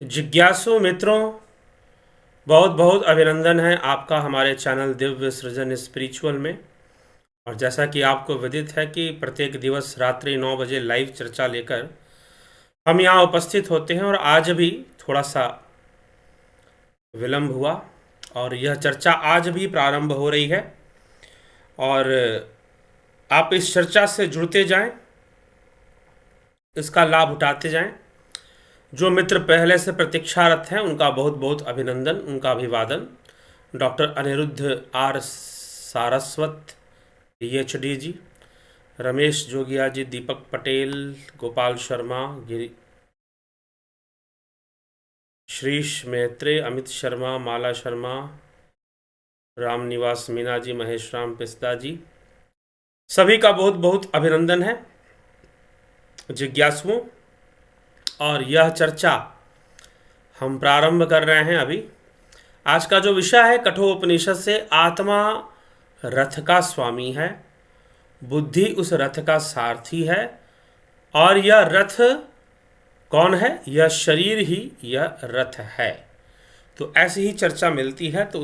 जिज्ञासु मित्रों, बहुत बहुत अभिनंदन है आपका हमारे चैनल दिव्य सृजन स्पिरिचुअल में। और जैसा कि आपको विदित है कि प्रत्येक दिवस रात्रि 9 बजे लाइव चर्चा लेकर हम यहाँ उपस्थित होते हैं, और आज भी थोड़ा सा विलंब हुआ और यह चर्चा आज भी प्रारंभ हो रही है। और आप इस चर्चा से जुड़ते जाएं, इसका लाभ उठाते जाएं। जो मित्र पहले से प्रतीक्षारत हैं उनका बहुत बहुत अभिनंदन, उनका अभिवादन। Doctor Aniruddh R Saraswat PhD ji, Ramesh Jogia ji, Deepak Patel, Gopal Sharma, Shrish Mehtre, Amit Sharma, Mala Sharma, Ram Niwas Meena जी, महेश राम पिस्ता जी, सभी का बहुत बहुत अभिनंदन है जिज्ञासुओं। और यह चर्चा हम प्रारंभ कर रहे हैं अभी। आज का जो विषय है, कठोपनिषद से आत्मा रथ का स्वामी है, बुद्धि उस रथ का सारथी है, और यह रथ कौन है? यह शरीर ही यह रथ है। तो ऐसी ही चर्चा मिलती है, तो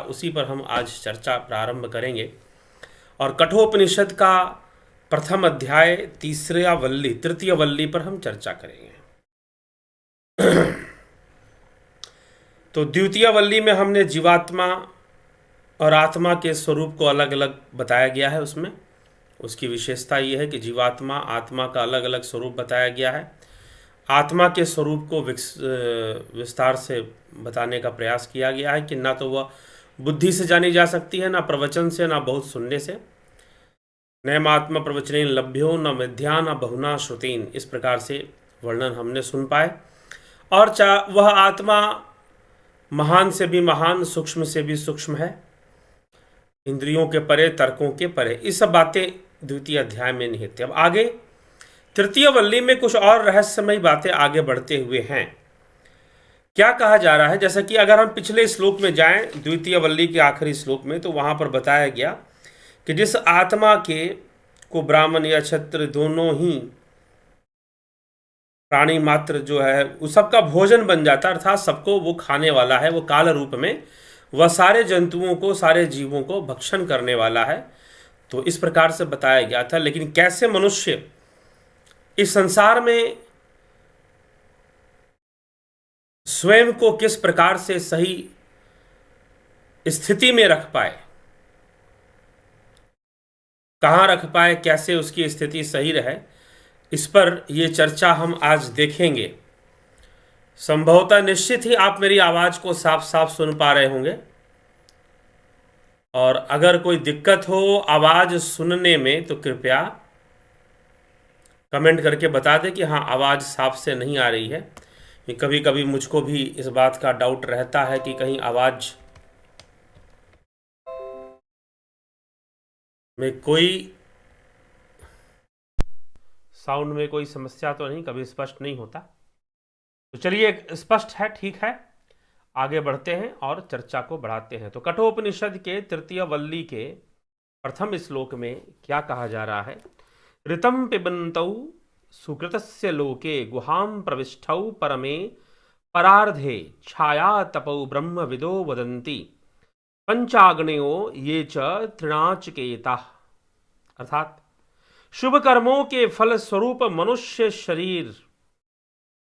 उसी पर हम आज चर्चा प्रारंभ करेंगे। और कठोपनिषद का प्रथम अध्याय तृतीय वल्ली पर हम चर्चा करेंगे। तो द्वितीय वल्ली में हमने जीवात्मा और आत्मा के स्वरूप को अलग अलग बताया गया है। उसमें उसकी विशेषता ये है कि जीवात्मा आत्मा का अलग अलग स्वरूप बताया गया है। आत्मा के स्वरूप को विस्तार से बताने का प्रयास किया गया है कि ना तो वह बुद्धि से जानी जा सकती है, ना प्रवचन से, ना बहुत सुनने से। नैमात्मा प्रवचनेन लभ्यो न मिथ्या न बहुना श्रुतीन, इस प्रकार से वर्णन हमने सुन पाए। और वह आत्मा महान से भी महान, सूक्ष्म से भी सूक्ष्म है, इंद्रियों के परे, तर्कों के परे। ये सब बातें द्वितीय अध्याय में निहित है। अब आगे तृतीय वल्ली में कुछ और रहस्यमयी बातें आगे बढ़ते हुए हैं। क्या कहा जा रहा है? जैसा कि अगर हम पिछले श्लोक में जाएं, द्वितीय वल्ली के आखिरी श्लोक में, तो वहां पर बताया गया कि जिस आत्मा को ब्राह्मण या क्षत्रिय दोनों ही प्राणी मात्र जो है उस सबका भोजन बन जाता है, अर्थात सबको वो खाने वाला है। वो काल रूप में वह सारे जंतुओं को, सारे जीवों को भक्षण करने वाला है। तो इस प्रकार से बताया गया था। लेकिन कैसे मनुष्य इस संसार में स्वयं को किस प्रकार से सही स्थिति में रख पाए, कहाँ रख पाए, कैसे उसकी स्थिति सही रहे, इस पर ये चर्चा हम आज देखेंगे। संभवतः निश्चित ही आप मेरी आवाज को साफ साफ सुन पा रहे होंगे। और अगर कोई दिक्कत हो आवाज सुनने में तो कृपया कमेंट करके बता दें कि हाँ, आवाज साफ से नहीं आ रही है। कभी कभी मुझको भी इस बात का डाउट रहता है कि कहीं आवाज में कोई साउंड में कोई समस्या तो नहीं, कभी स्पष्ट नहीं होता। तो चलिए, स्पष्ट है, ठीक है, आगे बढ़ते हैं और चर्चा को बढ़ाते हैं। तो कठोपनिषद के तृतीय वल्ली के प्रथम श्लोक में क्या कहा जा रहा है? ऋतं पिबन्तौ सुकृतस्य लोके गुहां प्रविष्टौ परमे परार्धे छाया तपौ ब्रह्मविदो वदन्ति पंचाग्नयो ये च तृणाचिकेताः। अर्थात शुभ कर्मों के फल स्वरूप मनुष्य शरीर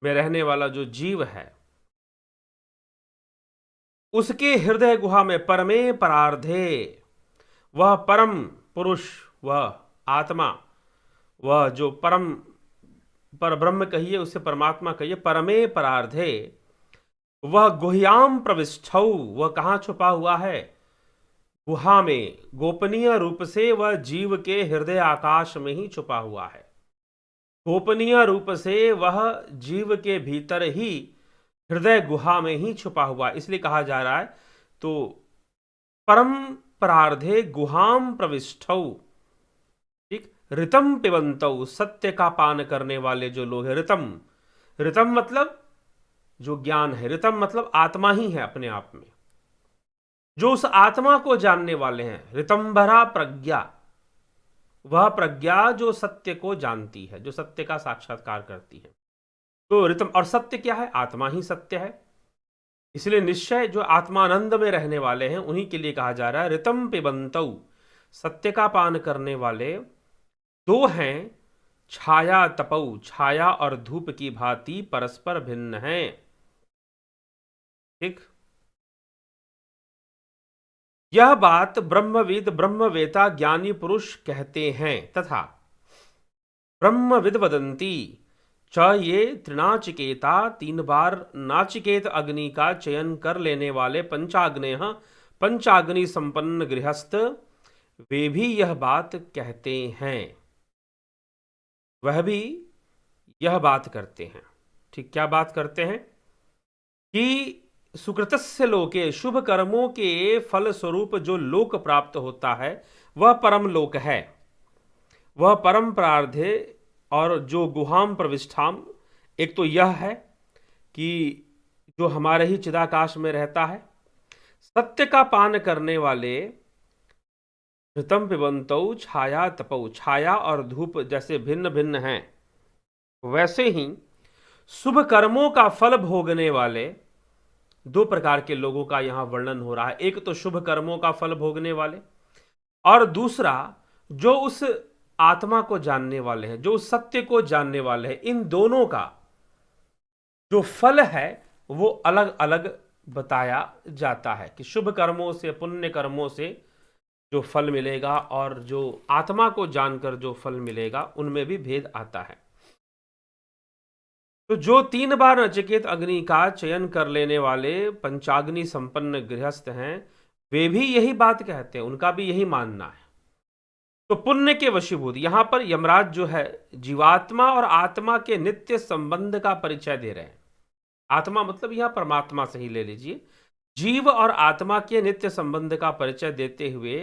में रहने वाला जो जीव है, उसके हृदय गुहा में परमे परार्धे, वह परम पुरुष, वह आत्मा, वह जो परम पर ब्रह्म कहिए, उससे परमात्मा कहिए, परमे परार्धे, वह गुह्याम प्रविष्टौ, वह कहाँ छुपा हुआ है? गुहा में। गोपनीय रूप से वह जीव के हृदय आकाश में ही छुपा हुआ है। गोपनीय रूप से वह जीव के भीतर ही हृदय गुहा में ही छुपा हुआ, इसलिए कहा जा रहा है। तो परम परार्धे गुहाम प्रविष्टौ, ठीक। ऋतम पिबन्तौ, सत्य का पान करने वाले जो लोग हैं। ऋतम मतलब जो ज्ञान है, ऋतम मतलब आत्मा ही है अपने आप में, जो उस आत्मा को जानने वाले हैं। ऋतंभरा प्रज्ञा, वह प्रज्ञा जो सत्य को जानती है, जो सत्य का साक्षात्कार करती है। तो ऋतम, और सत्य क्या है? आत्मा ही सत्य है। इसलिए निश्चय जो आत्मानंद में रहने वाले हैं उन्हीं के लिए कहा जा रहा है ऋतम पिबंतौ, सत्य का पान करने वाले दो हैं, छाया तपौ, छाया और धूप की भांति परस्पर भिन्न हैं। ठीक, यह बात ब्रह्मविद ब्रह्मवेता ज्ञानी पुरुष कहते हैं, तथा ब्रह्मविद वदंती च ये त्रिनाचिकेता, 3 बार नाचिकेत अग्नि का चयन कर लेने वाले पंचाग्नेय, पंचाग्नि संपन्न गृहस्थ, वे भी यह बात कहते हैं, वह भी यह बात करते हैं। ठीक, क्या बात करते हैं? कि सुकृतस्य लोके, शुभ कर्मों के फल स्वरूप जो लोक प्राप्त होता है वह परम लोक है, वह परम प्रार्धे, और जो गुहाम प्रविष्ठाम, एक तो यह है कि जो हमारे ही चिदाकाश में रहता है। सत्य का पान करने वाले घृतम पिबंतौ छाया तपौ, छाया और धूप जैसे भिन्न भिन्न हैं, वैसे ही शुभ कर्मों का फल भोगने वाले 2 प्रकार के लोगों का यहां वर्णन हो रहा है। एक तो शुभ कर्मों का फल भोगने वाले, और दूसरा जो उस आत्मा को जानने वाले हैं, जो उस सत्य को जानने वाले हैं। इन दोनों का जो फल है वो अलग अलग बताया जाता है कि शुभ कर्मों से, पुण्य कर्मों से जो फल मिलेगा और जो आत्मा को जानकर जो फल मिलेगा, उनमें भी भेद आता है। तो जो 3 बार नचिकेत अग्नि का चयन कर लेने वाले पंचाग्नि संपन्न गृहस्थ हैं, वे भी यही बात कहते हैं, उनका भी यही मानना है। तो पुण्य के वशीभूत, यहां पर यमराज जो है जीवात्मा और आत्मा के नित्य संबंध का परिचय दे रहे हैं। आत्मा मतलब यहां परमात्मा से ही ले लीजिए। जीव और आत्मा के नित्य संबंध का परिचय देते हुए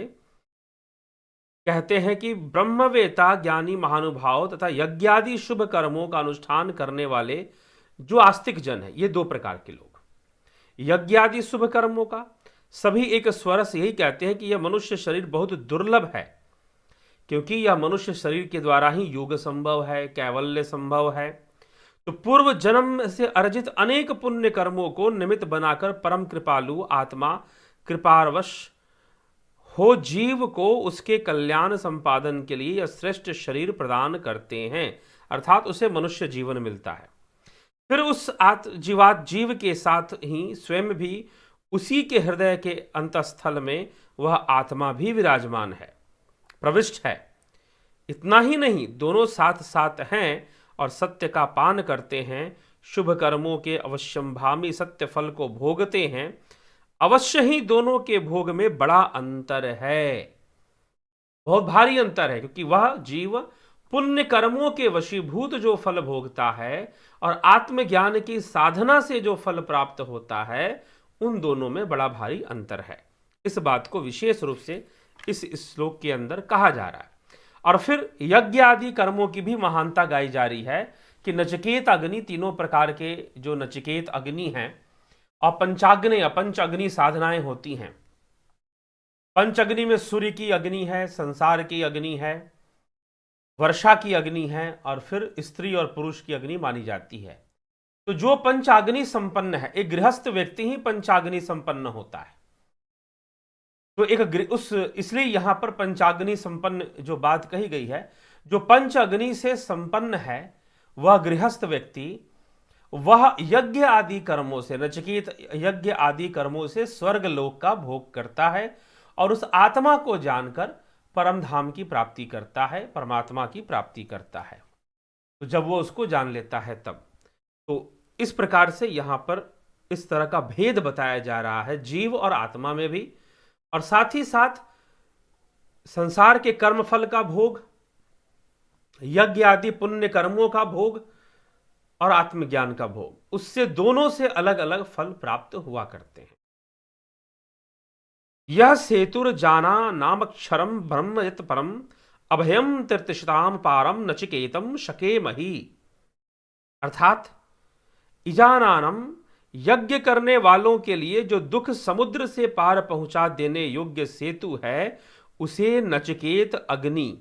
कहते हैं कि ब्रह्मवेता ज्ञानी महानुभाव तथा यज्ञादि शुभ कर्मों का अनुष्ठान करने वाले जो आस्तिक जन है, ये 2 प्रकार के लोग। यज्ञादि शुभ कर्मों का सभी एक स्वर से यही कहते हैं कि यह मनुष्य शरीर बहुत दुर्लभ है, क्योंकि यह मनुष्य शरीर के द्वारा ही योग संभव है, कैवल्य संभव है। तो पूर्व जन्म से अर्जित अनेक पुण्य कर्मों को निमित्त बनाकर परम कृपालु आत्मा कृपावश हो जीव को उसके कल्याण संपादन के लिए यह श्रेष्ठ शरीर प्रदान करते हैं, अर्थात उसे मनुष्य जीवन मिलता है। फिर उस जीव के साथ ही स्वयं भी उसी के हृदय के अंतस्थल में वह आत्मा भी विराजमान है, प्रविष्ट है। इतना ही नहीं, दोनों साथ साथ हैं और सत्य का पान करते हैं, शुभ कर्मों के अवश्यंभामी सत्य फल को भोगते हैं। अवश्य ही दोनों के भोग में बड़ा अंतर है, बहुत भारी अंतर है, क्योंकि वह जीव पुण्य कर्मों के वशीभूत जो फल भोगता है और आत्मज्ञान की साधना से जो फल प्राप्त होता है, उन दोनों में बड़ा भारी अंतर है। इस बात को विशेष रूप से इस श्लोक के अंदर कहा जा रहा है। और फिर यज्ञ आदि कर्मों की भी महानता गाई जा रही है कि नचिकेत अग्नि, 3 प्रकार के जो नचिकेत अग्नि हैं, और पंचाग्नि, पंच अग्नि साधनाएं होती हैं। पंचअग्नि में सूर्य की अग्नि है, संसार की अग्नि है, वर्षा की अग्नि है, और फिर स्त्री और पुरुष की अग्नि मानी जाती है। तो जो पंचाग्नि संपन्न है, एक गृहस्थ व्यक्ति ही पंचाग्नि संपन्न होता है। तो इसलिए यहां पर पंचाग्नि संपन्न जो बात कही गई है, जो पंच अग्नि से संपन्न है वह गृहस्थ व्यक्ति, वह यज्ञ आदि कर्मों से, नचिकेत यज्ञ आदि कर्मों से स्वर्ग लोक का भोग करता है और उस आत्मा को जानकर परम धाम की प्राप्ति करता है, परमात्मा की प्राप्ति करता है। तो जब वो उसको जान लेता है तब। तो इस प्रकार से यहां पर इस तरह का भेद बताया जा रहा है जीव और आत्मा में भी, और साथ ही साथ संसार के कर्म फल का भोग, यज्ञ आदि पुण्य कर्मों का भोग और आत्मज्ञान का भोग, उससे दोनों से अलग अलग फल प्राप्त हुआ करते हैं। यह सेतुर जाना नामक्षरम ब्रह्म यत परम अभयम तीर्थशिताम पारम नचिकेतम शकेमहि, अर्थात इजानानम, यज्ञ करने वालों के लिए जो दुख समुद्र से पार पहुंचा देने योग्य सेतु है, उसे नचिकेत अग्नि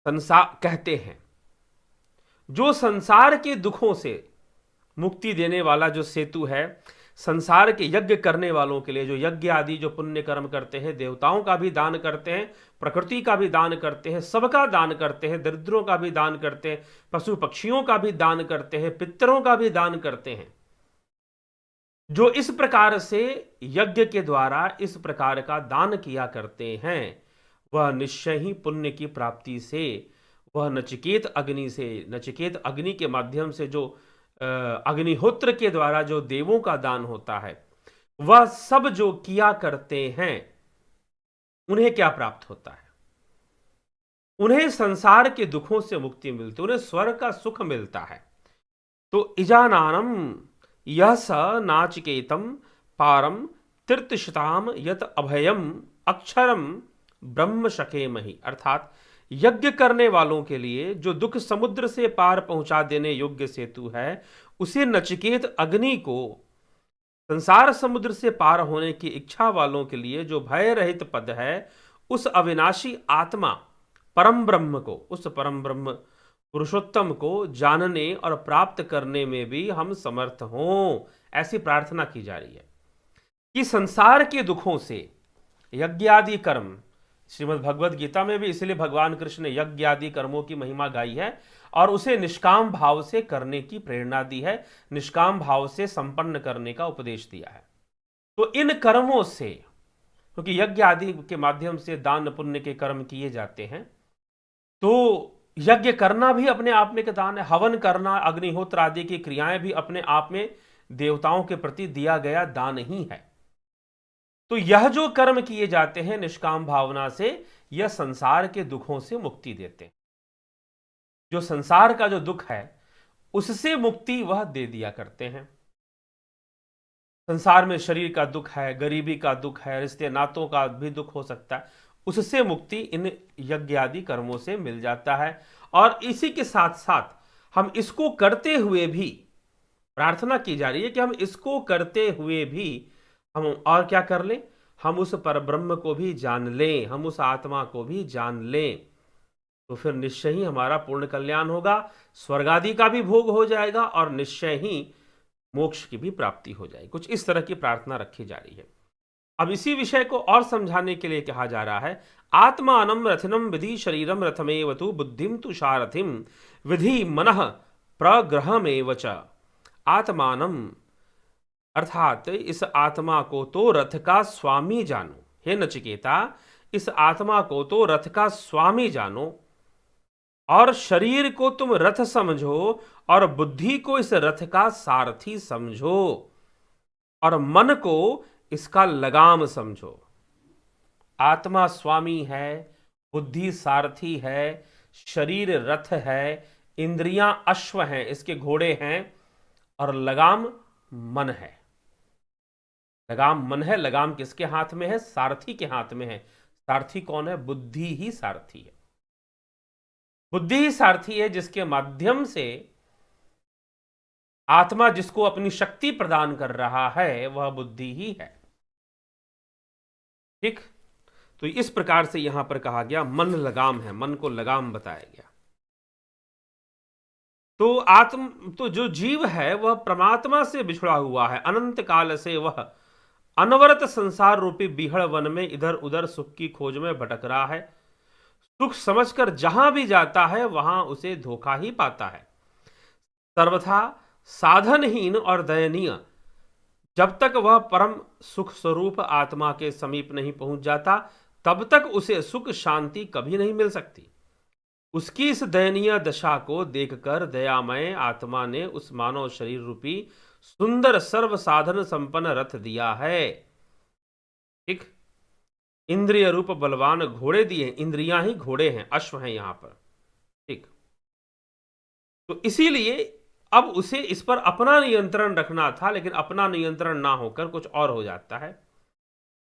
संसार कहते हैं। जो संसार के दुखों से, मुक्ति देने वाला जो सेतु है, संसार के यज्ञ करने वालों के लिए, जो यज्ञ आदि जो पुण्य कर्म करते हैं, देवताओं का भी दान करते हैं, प्रकृति का भी दान करते हैं, सबका दान करते हैं, दरिद्रों का भी दान करते हैं, पशु पक्षियों का भी दान करते हैं, पितरों का भी दान करते हैं, जो इस प्रकार से यज्ञ के द्वारा इस प्रकार का दान किया करते हैं, वह निश्चय ही पुण्य की प्राप्ति से, वह नचिकेत अग्नि से, नचिकेत अग्नि के माध्यम से जो अग्निहोत्र के द्वारा जो देवों का दान होता है, वह सब जो किया करते हैं, उन्हें क्या प्राप्त होता है? उन्हें संसार के दुखों से मुक्ति मिलती, उन्हें स्वर्ग का सुख मिलता है। तो इजानानम यह स नाचिकेतम पारम तीर्थशताम यत अभयम अक्षरम ब्रह्म शकेमहि, अर्थात यज्ञ करने वालों के लिए जो दुख समुद्र से पार पहुंचा देने योग्य सेतु है, उसे नचिकेत अग्नि को संसार समुद्र से पार होने की इच्छा वालों के लिए जो भय रहित पद है, उस अविनाशी आत्मा परम ब्रह्म को, उस परम ब्रह्म पुरुषोत्तम को जानने और प्राप्त करने में भी हम समर्थ हों, ऐसी प्रार्थना की जा रही है कि संसार के दुखों से यज्ञ आदि कर्म, श्रीमद् भगवद गीता में भी इसलिए भगवान कृष्ण ने यज्ञ आदि कर्मों की महिमा गाई है और उसे निष्काम भाव से करने की प्रेरणा दी है, निष्काम भाव से संपन्न करने का उपदेश दिया है। तो इन कर्मों से, क्योंकि यज्ञ आदि के माध्यम से दान पुण्य के कर्म किए जाते हैं, तो यज्ञ करना भी अपने आप में एक दान है, हवन करना, अग्निहोत्र आदि की क्रियाएं भी अपने आप में देवताओं के प्रति दिया गया दान ही है। तो यह जो कर्म किए जाते हैं निष्काम भावना से, यह संसार के दुखों से मुक्ति देते हैं। जो संसार का जो दुख है उससे मुक्ति वह दे दिया करते हैं। संसार में शरीर का दुख है, गरीबी का दुख है, रिश्ते नातों का भी दुख हो सकता है, उससे मुक्ति इन यज्ञ आदि कर्मों से मिल जाता है। और इसी के साथ साथ हम इसको करते हुए भी, प्रार्थना की जा रही है कि हम इसको करते हुए भी हम और क्या कर लें, हम उस परब्रह्म को भी जान लें, हम उस आत्मा को भी जान लें, तो फिर निश्चय ही हमारा पूर्ण कल्याण होगा, स्वर्ग आदि का भी भोग हो जाएगा और निश्चय ही मोक्ष की भी प्राप्ति हो जाएगी। कुछ इस तरह की प्रार्थना रखी जा रही है। अब इसी विषय को और समझाने के लिए कहा जा रहा है, आत्मानम रथिनम विधि शरीरम रथमेव तु बुद्धिम तु सारथिम विधि मनः प्रग्रहमेव च। आत्मानम अर्थात इस आत्मा को तो रथ का स्वामी जानो। हे नचिकेता, इस आत्मा को तो रथ का स्वामी जानो और शरीर को तुम रथ समझो और बुद्धि को इस रथ का सारथी समझो और मन को इसका लगाम समझो। आत्मा स्वामी है, बुद्धि सारथी है, शरीर रथ है, इंद्रियां अश्व हैं, इसके घोड़े हैं, और लगाम मन है। लगाम मन है, लगाम किसके हाथ में है? सारथी के हाथ में है। सारथी कौन है? बुद्धि ही सारथी है। बुद्धि ही सारथी है, जिसके माध्यम से आत्मा जिसको अपनी शक्ति प्रदान कर रहा है वह बुद्धि ही है। ठीक, तो इस प्रकार से यहां पर कहा गया मन लगाम है, मन को लगाम बताया गया। तो जो जीव है वह परमात्मा से बिछड़ा हुआ है, अनंत काल से वह अनवरत संसार रूपी बिहड़ वन में इधर उधर सुख की खोज में भटक रहा है। सुख समझकर जहां भी जाता है वहां उसे धोखा ही पाता है। सर्वथा साधनहीन और दयनीय, जब तक वह परम सुख स्वरूप आत्मा के समीप नहीं पहुंच जाता तब तक उसे सुख शांति कभी नहीं मिल सकती। उसकी इस दयनीय दशा को देखकर दयामय आत्मा ने उस मानव शरीर रूपी सुंदर सर्व साधन संपन्न रथ दिया है। ठीक, इंद्रिय रूप बलवान घोड़े दिए, इंद्रियां ही घोड़े हैं, अश्व हैं यहां पर। ठीक, तो इसीलिए अब उसे इस पर अपना नियंत्रण रखना था, लेकिन अपना नियंत्रण ना होकर कुछ और हो जाता है,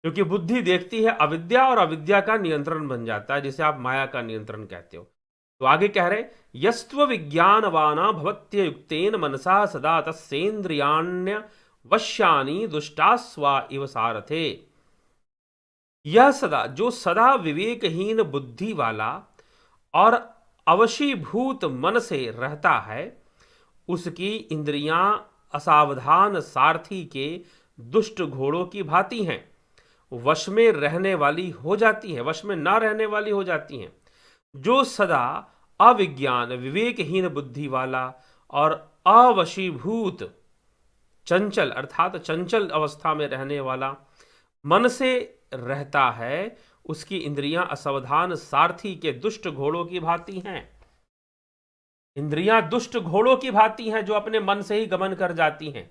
क्योंकि बुद्धि देखती है अविद्या और अविद्या का नियंत्रण बन जाता है, जिसे आप माया का नियंत्रण कहते हो। तो आगे कह रहे, यस्त्व विज्ञानवाना भवत्य युक्तेन मनसा सदा तस्सेन्द्रियाण्य वश्यानि दुष्टास्वा इव सारथे। यह सदा, जो सदा विवेकहीन बुद्धि वाला और अवशीभूत मन से रहता है, उसकी इंद्रियां असावधान सारथी के दुष्ट घोड़ों की भांति हैं, वश में रहने वाली हो जाती हैं, वश में ना रहने वाली हो जाती हैं। जो सदा अविज्ञान विवेकहीन बुद्धि वाला और अवशीभूत चंचल अर्थात चंचल अवस्था में रहने वाला मन से रहता है, उसकी इंद्रियां असावधान सारथी के दुष्ट घोड़ों की भांति हैं। इंद्रियां दुष्ट घोड़ों की भांति हैं जो अपने मन से ही गमन कर जाती हैं,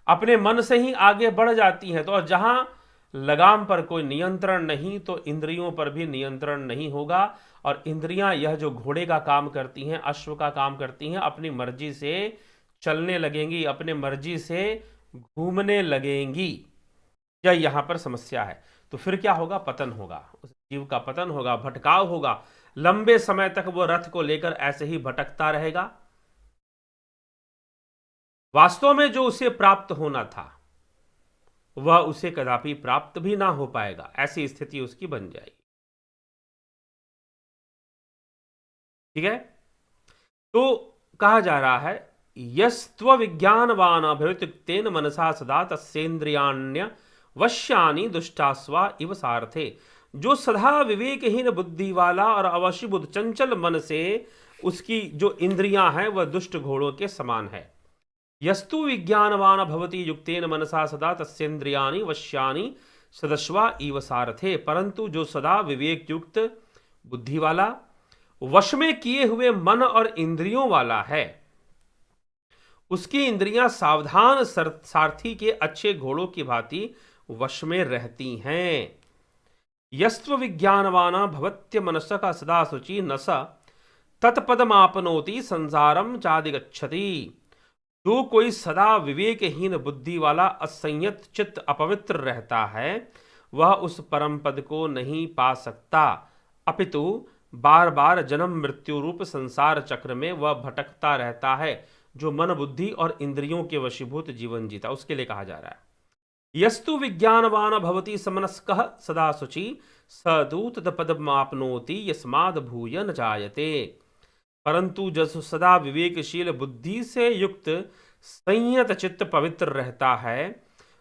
अपने मन से ही आगे बढ़ जाती हैं। तो जहां लगाम पर कोई नियंत्रण नहीं तो इंद्रियों पर भी नियंत्रण नहीं होगा, और इंद्रियां यह जो घोड़े का काम करती हैं, अश्व का काम करती हैं, अपनी मर्जी से चलने लगेंगी, अपने मर्जी से घूमने लगेंगी। यह यहां पर समस्या है। तो फिर क्या होगा? पतन होगा, उस जीव का पतन होगा, भटकाव होगा। लंबे समय तक वो रथ को लेकर ऐसे ही भटकता रहेगा। वास्तव में जो उसे प्राप्त होना था वह उसे कदापि प्राप्त भी ना हो पाएगा, ऐसी स्थिति उसकी बन जाएगी। ठीक है, तो कहा जा रहा है यस्त्व विज्ञानवान भवितुक्तेन मनसा सदा तस्येन्द्रियाण्य वश्यानि दुष्टास्वा इव सारथे। जो सदा विवेकहीन बुद्धि वाला और अवशीबुद्ध चंचल मन से उसकी जो इंद्रियां हैं वह दुष्ट घोड़ों के समान है। यस्तु विज्ञानवान भवति युक्तेन मनसा सदा तस्येन्द्रियाणि वश्यानि सदस्वा इव सारथे। परंतु जो सदा विवेक युक्त बुद्धि वाला, वश में किए हुए मन और इंद्रियों वाला है, उसकी इंद्रियां सावधान सारथी के अच्छे घोड़ों की भांति वश में रहती हैं। यस्त्व विज्ञानवान भवत्य मनस का सदा शुचि न स तत्पदमापनोति संसारम चादिगच्छति। जो कोई सदा विवेकहीन बुद्धि वाला असंयत चित्त अपवित्र रहता है वह उस परम पद को नहीं पा सकता, अपितु बार बार जन्म मृत्यु रूप संसार चक्र में वह भटकता रहता है। जो मन बुद्धि और इंद्रियों के वशीभूत जीवन जीता, उसके लिए कहा जा रहा है यस्तु विज्ञानवान भवति समनस्कः सदा शुचि सदू तत्पदमाप्नोति यस्माद् भूय न जायते। परंतु जो सदा विवेकशील बुद्धि से युक्त संयत चित्त पवित्र रहता है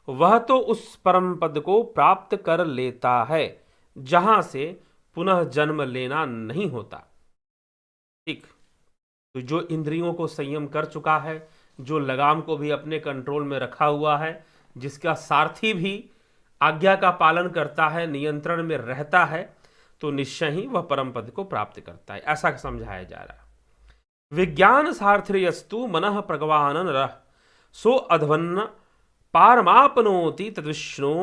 वह तो उस परम पद को प्राप्त कर लेता है जहां से पुनः जन्म लेना नहीं होता। ठीक, तो जो इंद्रियों को संयम कर चुका है, जो लगाम को भी अपने कंट्रोल में रखा हुआ है, जिसका सारथी भी आज्ञा का पालन करता है, नियंत्रण में रहता है, तो निश्चय ही वह परम पद को प्राप्त करता है, ऐसा समझाया जा रहा है। विज्ञान सारथिर्यस्तु मनः प्रगवानन रह सो अध्वन्न पारमापनोति तद्विष्णु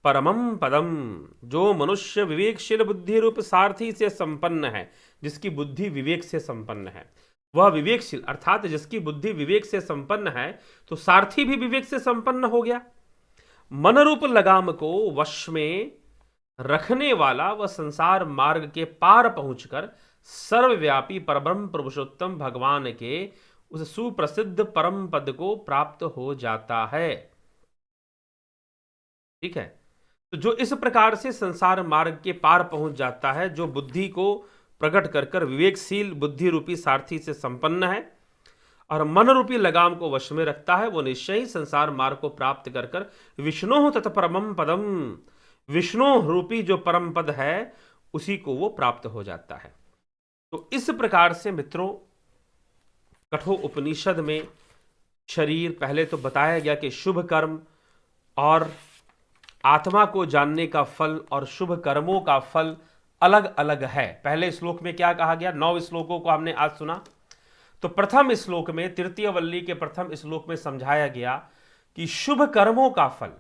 परमम पदम। जो मनुष्य विवेकशील बुद्धि रूप सारथी से संपन्न है, जिसकी बुद्धि विवेक से संपन्न है, वह विवेकशील अर्थात जिसकी बुद्धि विवेक से संपन्न है, तो सारथी भी विवेक से संपन्न हो गया। मन रूप लगाम को वश में रखने वाला वह संसार मार्ग के पार पहुंचकर सर्वव्यापी परब्रह्म पुरुषोत्तम भगवान के उस सुप्रसिद्ध परम पद को प्राप्त हो जाता है। ठीक है, तो जो इस प्रकार से संसार मार्ग के पार पहुंच जाता है, जो बुद्धि को प्रकट कर कर विवेकशील बुद्धि रूपी सारथी से संपन्न है और मन रूपी लगाम को वश में रखता है, वो निश्चय ही संसार मार्ग को प्राप्त कर कर विष्णु तत् परमम पदम, विष्णु रूपी जो परम पद है उसी को वो प्राप्त हो जाता है। तो इस प्रकार से मित्रों कठोर उपनिषद में शरीर पहले तो बताया गया कि शुभ कर्म और आत्मा को जानने का फल और शुभ कर्मों का फल अलग अलग है। पहले श्लोक में क्या कहा गया, 9 श्लोकों को हमने आज सुना। तो प्रथम श्लोक में, तृतीय वल्ली के प्रथम श्लोक में समझाया गया कि शुभ कर्मों का फल,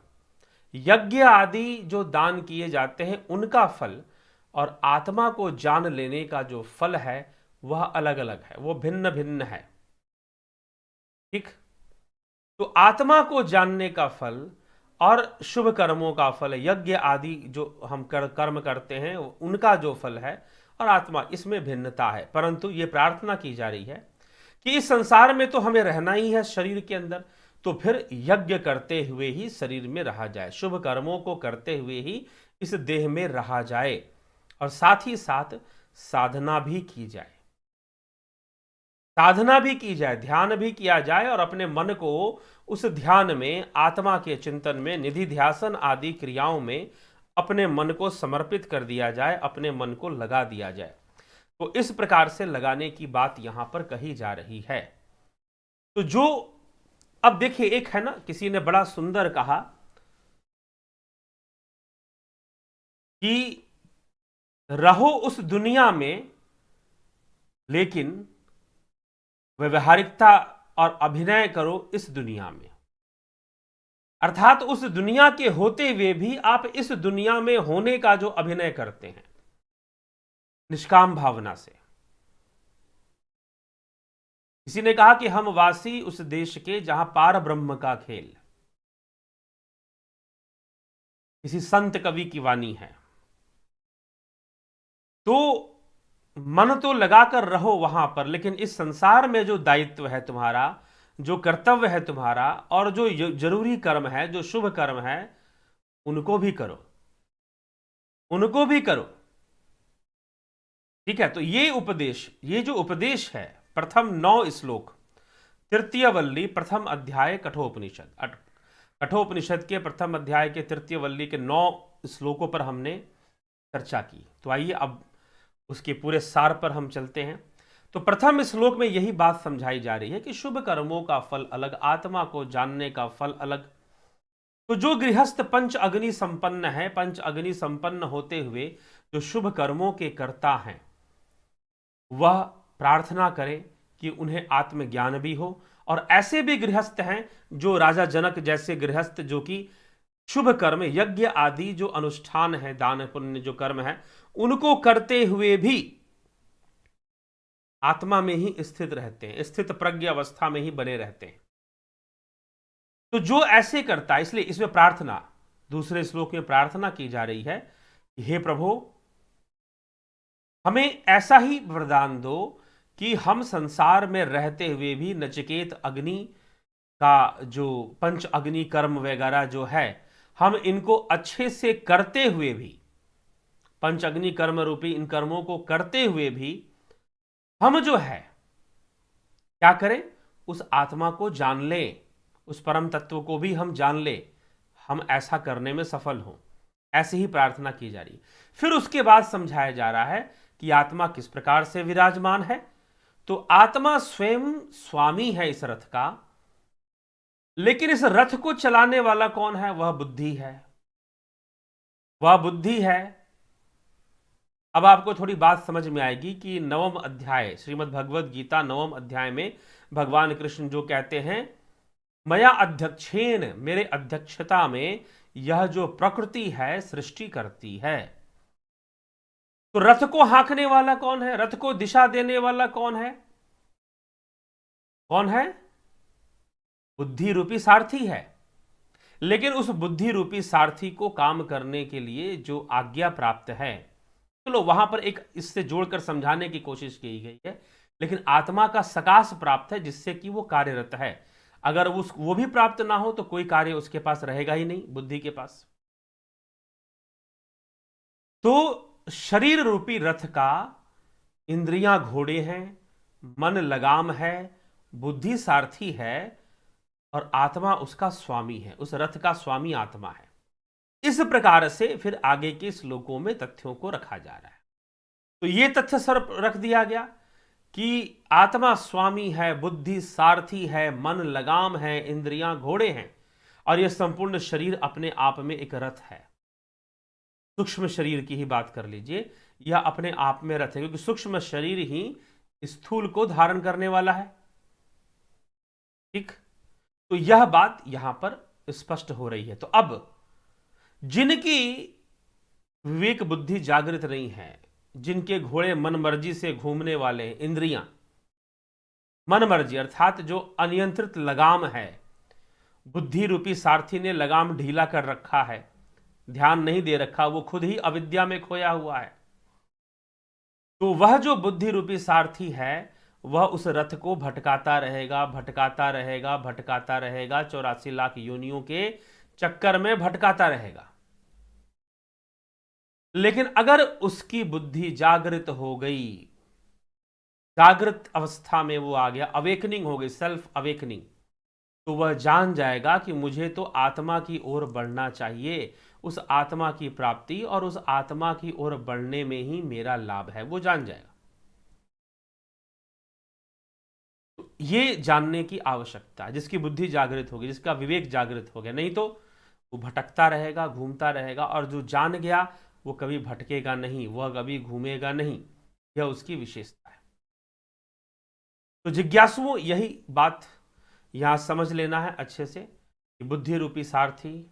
यज्ञ आदि जो दान किए जाते हैं उनका फल और आत्मा को जान लेने का जो फल है वह अलग अलग है, वो भिन्न भिन्न है। ठीक, तो आत्मा को जानने का फल और शुभ कर्मों का फल, यज्ञ आदि जो हम कर्म करते हैं उनका जो फल है और आत्मा, इसमें भिन्नता है। परंतु ये प्रार्थना की जा रही है कि इस संसार में तो हमें रहना ही है शरीर के अंदर, तो फिर यज्ञ करते हुए ही शरीर में रहा जाए, शुभ कर्मों को करते हुए ही इस देह में रहा जाए और साथ ही साथ साधना भी की जाए। साधना भी की जाए, ध्यान भी किया जाए और अपने मन को उस ध्यान में, आत्मा के चिंतन में, निधि ध्यासन आदि क्रियाओं में अपने मन को समर्पित कर दिया जाए, अपने मन को लगा दिया जाए। तो इस प्रकार से लगाने की बात यहां पर कही जा रही है। तो जो अब देखिए, एक है ना, किसी ने बड़ा सुंदर कहा कि रहो उस दुनिया में लेकिन व्यवहारिकता और अभिनय करो इस दुनिया में। अर्थात उस दुनिया के होते हुए भी आप इस दुनिया में होने का जो अभिनय करते हैं निष्काम भावना से। किसी ने कहा कि हम वासी उस देश के जहां पार ब्रह्म का खेल। किसी संत कवि की वाणी है। तो मन तो लगाकर रहो वहां पर, लेकिन इस संसार में जो दायित्व है तुम्हारा, जो कर्तव्य है तुम्हारा, और जो जरूरी कर्म है, जो शुभ कर्म है, उनको भी करो, उनको भी करो। ठीक है। तो ये उपदेश, ये जो उपदेश है, प्रथम 9 श्लोक, तृतीय वल्ली, प्रथम अध्याय कठोपनिषद, कठोपनिषद के प्रथम अध्याय के तृतीय वल्ली के 9 श्लोकों पर हमने चर्चा की। तो आइए अब उसके पूरे सार पर हम चलते हैं। तो प्रथम श्लोक में यही बात समझाई जा रही है कि शुभ कर्मों का फल अलग, आत्मा को जानने का फल अलग। तो जो गृहस्थ पंच अग्नि संपन्न है, पंच अग्नि संपन्न होते हुए जो शुभ कर्मों के कर्ता हैं, वह प्रार्थना करें कि उन्हें आत्मज्ञान भी हो। और ऐसे भी गृहस्थ हैं जो राजा जनक जैसे गृहस्थ, जो कि शुभ कर्म, यज्ञ आदि जो अनुष्ठान है, दान पुण्य जो कर्म है, उनको करते हुए भी आत्मा में ही स्थित रहते हैं, स्थित प्रज्ञ अवस्था में ही बने रहते हैं। तो जो ऐसे करता है, इसलिए इसमें प्रार्थना, दूसरे श्लोक में प्रार्थना की जा रही है, हे प्रभु हमें ऐसा ही वरदान दो कि हम संसार में रहते हुए भी नचिकेत अग्नि का जो पंच अग्नि कर्म वगैरह जो है, हम इनको अच्छे से करते हुए भी, पंच अग्नि कर्म रूपी इन कर्मों को करते हुए भी हम जो है क्या करें, उस आत्मा को जान ले, उस परम तत्व को भी हम जान ले, हम ऐसा करने में सफल हों। ऐसे ही प्रार्थना की जा रही है। फिर उसके बाद समझाया जा रहा है कि आत्मा किस प्रकार से विराजमान है। तो आत्मा स्वयं स्वामी है इस रथ का, लेकिन इस रथ को चलाने वाला कौन है? वह बुद्धि है, वह बुद्धि है। अब आपको थोड़ी बात समझ में आएगी कि 9वें अध्याय श्रीमद् भगवद गीता 9वें अध्याय में भगवान कृष्ण जो कहते हैं, मया अध्यक्षेन, मेरे अध्यक्षता में यह जो प्रकृति है सृष्टि करती है। तो रथ को हाँकने वाला कौन है? रथ को दिशा देने वाला कौन है? कौन है? बुद्धि रूपी सारथी है। लेकिन उस बुद्धि रूपी सारथी को काम करने के लिए जो आज्ञा प्राप्त है, चलो वहां पर एक इससे जोड़कर समझाने की कोशिश की गई है, लेकिन आत्मा का सकाश प्राप्त है जिससे कि वो कार्यरत है। अगर वो भी प्राप्त ना हो तो कोई कार्य उसके पास रहेगा ही नहीं, बुद्धि के पास। तो शरीर रूपी रथ का इंद्रियां घोड़े हैं, मन लगाम है, बुद्धि सारथी है, और आत्मा उसका स्वामी है, उस रथ का स्वामी आत्मा है। इस प्रकार से फिर आगे के श्लोकों में तथ्यों को रखा जा रहा है। तो ये तथ्य सर्व रख दिया गया कि आत्मा स्वामी है, बुद्धि सारथी है, मन लगाम है, इंद्रियां घोड़े हैं, और यह संपूर्ण शरीर अपने आप में एक रथ है। सूक्ष्म शरीर की ही बात कर लीजिए, यह अपने आप में रथ है, क्योंकि सूक्ष्म शरीर ही स्थूल को धारण करने वाला है। ठीक। तो यह बात यहां पर स्पष्ट हो रही है। तो अब जिनकी विवेक बुद्धि जागृत नहीं है, जिनके घोड़े मन मर्जी से घूमने वाले हैं, इंद्रियां मन मर्जी अर्थात जो अनियंत्रित लगाम है, बुद्धि रूपी सारथी ने लगाम ढीला कर रखा है, ध्यान नहीं दे रखा, वो खुद ही अविद्या में खोया हुआ है। तो वह जो बुद्धि रूपी सारथी है, वह उस रथ को भटकाता रहेगा, भटकाता रहेगा, भटकाता रहेगा, 84 लाख योनियों के चक्कर में भटकाता रहेगा। लेकिन अगर उसकी बुद्धि जागृत हो गई जागृत अवस्था में वो आ गया, अवेकनिंग हो गई, सेल्फ अवेकनिंग, तो वह जान जाएगा कि मुझे तो आत्मा की ओर बढ़ना चाहिए, उस आत्मा की प्राप्ति और उस आत्मा की ओर बढ़ने में ही मेरा लाभ है, वो जान जाएगा। तो ये जानने की आवश्यकता है, जिसकी बुद्धि जागृत होगी, जिसका विवेक जागृत हो गया, नहीं तो वो भटकता रहेगा, घूमता रहेगा, और जो जान गया वो कभी भटकेगा नहीं, वह कभी घूमेगा नहीं, यह उसकी विशेषता है। तो जिज्ञासुओं यही बात यहां समझ लेना है अच्छे से कि बुद्धि रूपी सारथी,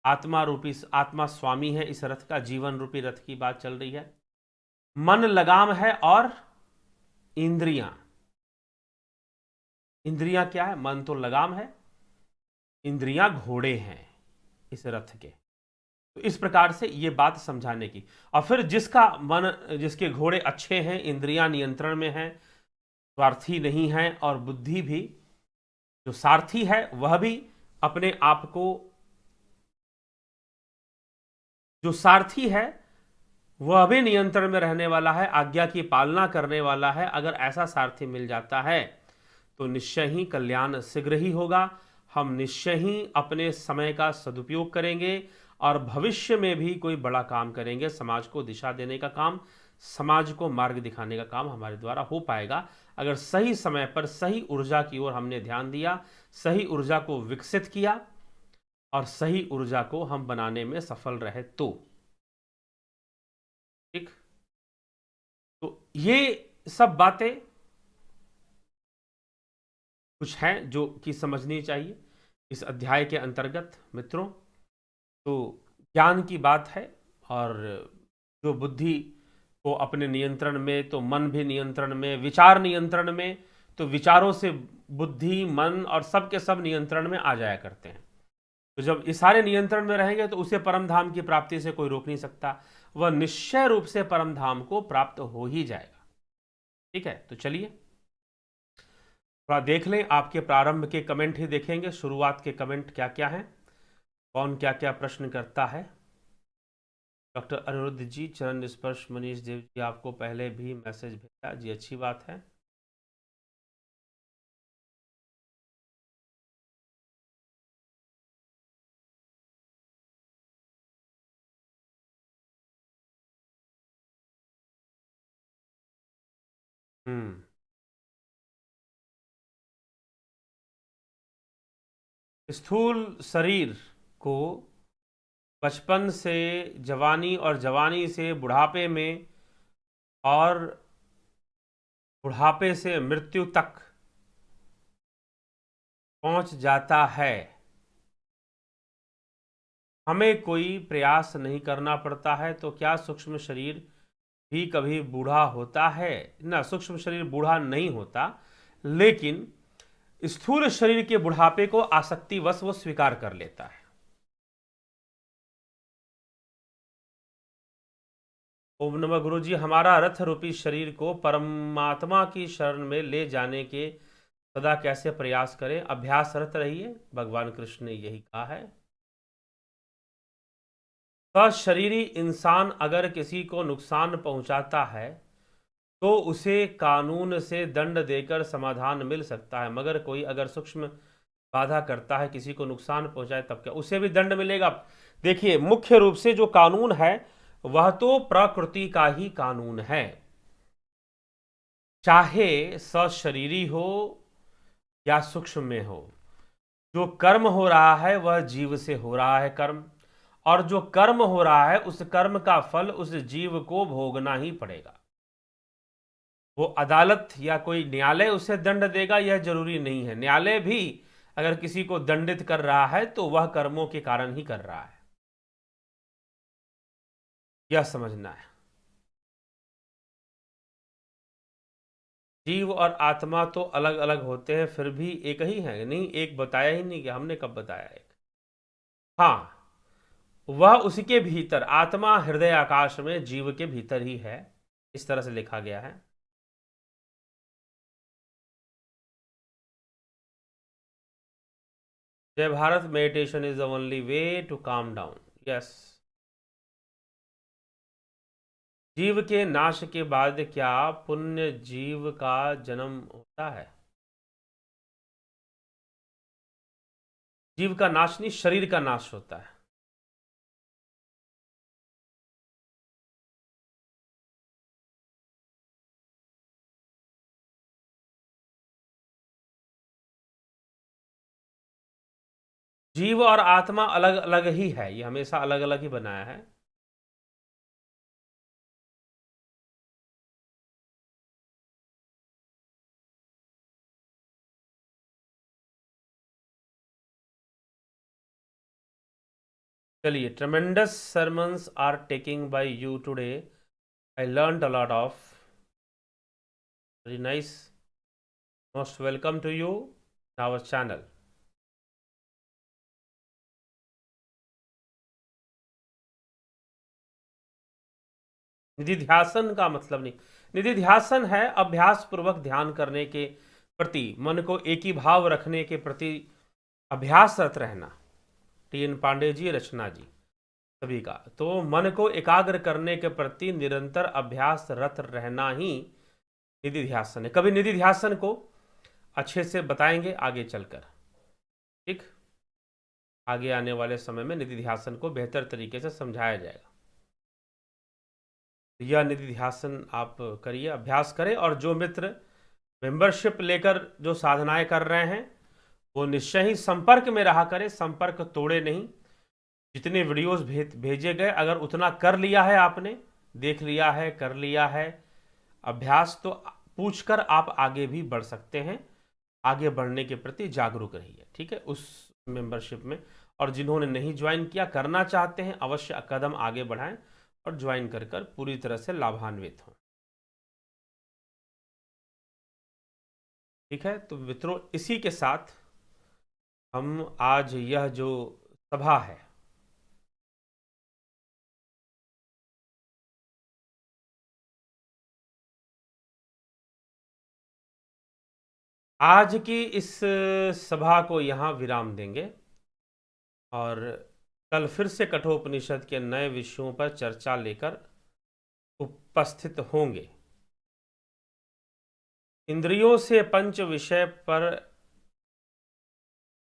आत्मा रूपी, आत्मा स्वामी है इस रथ का, जीवन रूपी रथ की बात चल रही है। मन लगाम है और इंद्रियां, इंद्रियां क्या है? मन तो लगाम है, इंद्रियां घोड़े हैं इस रथ के। तो इस प्रकार से ये बात समझाने की, और फिर जिसका मन, जिसके घोड़े अच्छे हैं, इंद्रियां नियंत्रण में हैं, स्वार्थी नहीं है, और बुद्धि भी, जो सारथी है वह भी अपने आप को, जो सारथी है वह भी नियंत्रण में रहने वाला है, आज्ञा की पालना करने वाला है। अगर ऐसा सारथी मिल जाता है तो निश्चय ही कल्याण शीघ्र ही होगा, हम निश्चय ही अपने समय का सदुपयोग करेंगे और भविष्य में भी कोई बड़ा काम करेंगे, समाज को दिशा देने का काम, समाज को मार्ग दिखाने का काम हमारे द्वारा हो पाएगा, अगर सही समय पर सही ऊर्जा की ओर हमने ध्यान दिया, सही ऊर्जा को विकसित किया और सही ऊर्जा को हम बनाने में सफल रहे तो। ठीक, तो ये सब बातें कुछ हैं जो कि समझनी चाहिए इस अध्याय के अंतर्गत मित्रों। तो ज्ञान की बात है, और जो बुद्धि को अपने नियंत्रण में, तो मन भी नियंत्रण में, विचार नियंत्रण में, तो विचारों से बुद्धि, मन और सब के सब नियंत्रण में आ जाया करते हैं। तो जब ये सारे नियंत्रण में रहेंगे तो उसे परम धाम की प्राप्ति से कोई रोक नहीं सकता, वह निश्चय रूप से परम धाम को प्राप्त हो ही जाएगा। ठीक है, तो चलिए थोड़ा देख लें, आपके प्रारंभ के कमेंट ही देखेंगे, शुरुआत के कमेंट क्या क्या हैं, कौन क्या क्या प्रश्न करता है। डॉक्टर अनिरुद्ध जी, चरण स्पर्श मनीष देव जी, आपको पहले भी मैसेज भेजा जी, अच्छी बात है। हम्म, स्थूल शरीर को बचपन से जवानी और जवानी से बुढ़ापे में और बुढ़ापे से मृत्यु तक पहुंच जाता है, हमें कोई प्रयास नहीं करना पड़ता है, तो क्या सूक्ष्म शरीर भी कभी बूढ़ा होता है? ना, सूक्ष्म शरीर बूढ़ा नहीं होता, लेकिन स्थूल शरीर के बुढ़ापे को आसक्तिवश वो स्वीकार कर लेता है। ओम नमः गुरु जी, हमारा रथ रूपी शरीर को परमात्मा की शरण में ले जाने के सदा कैसे प्रयास करें? अभ्यासरत रहिए, भगवान कृष्ण ने यही कहा है। सशरीरी इंसान अगर किसी को नुकसान पहुंचाता है तो उसे कानून से दंड देकर समाधान मिल सकता है, मगर कोई अगर सूक्ष्म बाधा करता है, किसी को नुकसान पहुंचाए, तब क्या उसे भी दंड मिलेगा? देखिए, मुख्य रूप से जो कानून है वह तो प्रकृति का ही कानून है, चाहे सशरीरी हो या सूक्ष्म में हो। जो कर्म हो रहा है वह जीव से हो रहा है कर्म, और जो कर्म हो रहा है उस कर्म का फल उस जीव को भोगना ही पड़ेगा। वो अदालत या कोई न्यायालय उसे दंड देगा यह जरूरी नहीं है, न्यायालय भी अगर किसी को दंडित कर रहा है तो वह कर्मों के कारण ही कर रहा है, यह समझना है। जीव और आत्मा तो अलग अलग होते हैं, फिर भी एक ही है नहीं, एक बताया ही नहीं कि हमने कब बताया एक। हाँ, वह उसके भीतर, आत्मा हृदय आकाश में जीव के भीतर ही है, इस तरह से लिखा गया है। जय Bharat, meditation is the only way to calm down. Yes, जीव के नाश के बाद क्या पुण्य जीव का जन्म होता है? जीव का नाश नहीं, शरीर का नाश होता है। जीव और आत्मा अलग अलग ही है, ये हमेशा अलग अलग ही बनाया है। चलिए, ट्रेमेंडस sermons are taking by you today. I learned a lot of. Very nice. Most welcome to you in our channel. निधिध्यासन का मतलब नहीं, निधिध्यासन है अभ्यास पूर्वक ध्यान करने के प्रति, मन को एक ही भाव रखने के प्रति अभ्यासरत रहना। टी.एन. पांडे जी, रचना जी, सभी का। तो मन को एकाग्र करने के प्रति निरंतर अभ्यासरत रहना ही निधिध्यासन है। कभी निधिध्यासन को अच्छे से बताएंगे आगे चलकर, ठीक। आगे आने वाले समय में निधिध्यासन को बेहतर तरीके से समझाया जाएगा। यह निधिध्यासन आप करिए, अभ्यास करें। और जो मित्र मेंबरशिप लेकर जो साधनाएं कर रहे हैं वो निश्चय ही संपर्क में रहा करें, संपर्क तोड़े नहीं। जितने वीडियोस भेजे गए, अगर उतना कर लिया है आपने, देख लिया है, कर लिया है अभ्यास, तो पूछकर आप आगे भी बढ़ सकते हैं। आगे बढ़ने के प्रति जागरूक रहिए, ठीक है, उस मेंबरशिप में। और जिन्होंने नहीं ज्वाइन किया, करना चाहते हैं, अवश्य कदम आगे बढ़ाएं और ज्वाइन कर पूरी तरह से लाभान्वित हों, ठीक है। तो मित्रों, इसी के साथ हम आज यह जो सभा है, आज की इस सभा को यहाँ विराम देंगे और कल फिर से कठोपनिषद के नए विषयों पर चर्चा लेकर उपस्थित होंगे। इंद्रियों से पंच विषय पर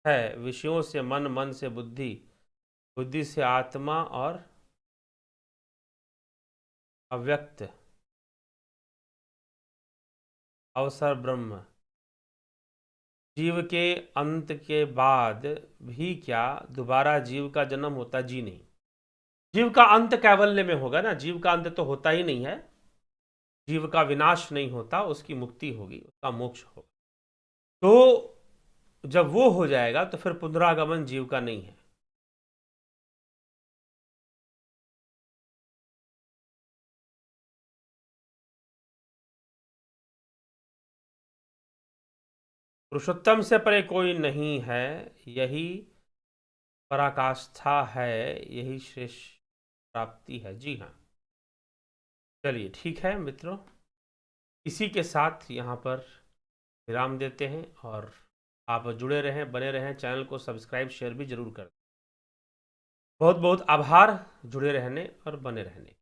है, विषयों से मन, मन से बुद्धि, बुद्धि से आत्मा और अव्यक्त अवसर ब्रह्म। जीव के अंत के बाद भी क्या दोबारा जीव का जन्म होता? जी नहीं। जीव का अंत कैवल्य में होगा ना, जीव का अंत तो होता ही नहीं है। जीव का विनाश नहीं होता, उसकी मुक्ति होगी, उसका मोक्ष होगा। तो जब वो हो जाएगा तो फिर पुनरागमन जीव का नहीं है। पुरुषोत्तम से परे कोई नहीं है, यही पराकाष्ठा है, यही श्रेष्ठ प्राप्ति है। जी हाँ। चलिए, ठीक है मित्रों, इसी के साथ यहाँ पर विराम देते हैं और आप जुड़े रहें, बने रहें। चैनल को सब्सक्राइब, शेयर भी जरूर करें। बहुत बहुत आभार जुड़े रहने और बने रहने।